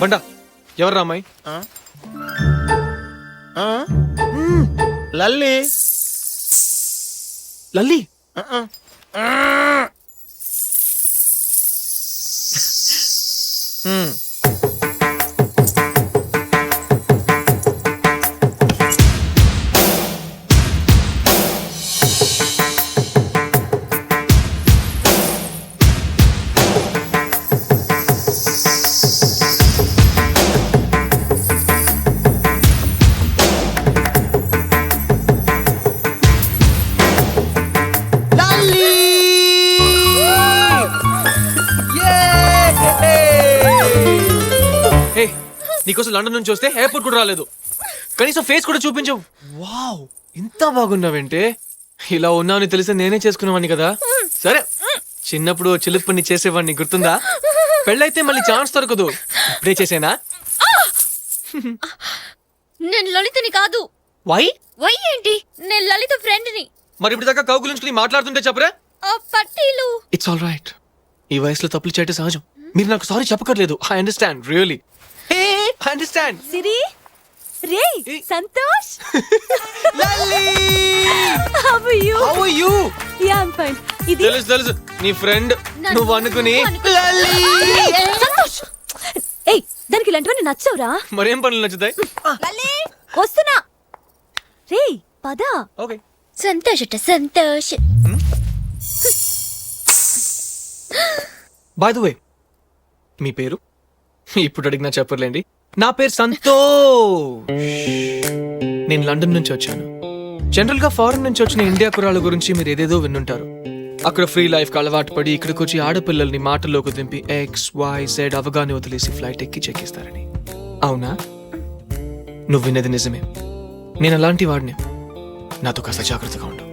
బండా ఎవరు రామాయి? లల్లి లల్లి నీకోసం లండన్ నుంచి వస్తే ఎయిర్పోర్ట్ కూడా రాలేదు, కనీసం ఫేస్ కూడా చూపించవు. వావ్, ఇంత బాగున్నావంటే. ఇలా ఉన్నావని తెలిసి నేనే చేసుకునేవాడిని కదా. సరే, చిన్నప్పుడు చిలుపు పని చేసేవాడిని గుర్తుందా? పెళ్ళైతే మళ్ళీ ఛాన్స్ దొరకదు. ఇప్పుడే చేసేనా? నేను లలితని కాదు. వై? వై ఏంటి? నేను లలిత ఫ్రెండ్ ని. మరి ఇప్పుడు దాకా కౌగులించుకుని మాట్లాడుతుంటే చెప్పరా? ఆ పట్టీలు. It's all right. ఈ వయసులో తప్పులు చేయటం సహజం. మీరు నాకు సారీ చెప్పకర్లేదు. I understand, really I understand. Siri రే Santosh Lalli, how are you? How are you? Ya I am fine. ఇది తెలుసు నీ ఫ్రెండ్ నువ్వు అనుకుని. లల్లి, సంతోష్. ఏయ్, దానికి ఇలాంటివన్నీ నచ్చవురా? మరేం పనులు నచ్చుతాయి? లల్లి వస్తున్నా. రే పద. ఓకే. సంతోషట సంతోష్. బై ద వే, మీ పేరు? ఇప్పుడు అడిగినా చెప్పర్లేండి. నా పేరు సంతోష్. నేను లండన్ నుంచి వచ్చాను. జనరల్ గా ఫారెన్ నుంచి వచ్చిన ఇండియా కురాళ్ళ గురించి మీరు ఏదేదో విన్నుంటారు. అక్కడ ఫ్రీ లైఫ్ కి అలవాటు పడి ఇక్కడికి వచ్చి ఆడపిల్లల్ని మాటల్లోకి దింపి XYZ అవగానే వదిలేసి ఫ్లైట్ ఎక్కి చెక్కిస్తారని. అవునా? నువ్వు విన్నది నిజమే. నేను అలాంటి వాడిని. నాతో కాస్త జాగ్రత్తగా ఉండు.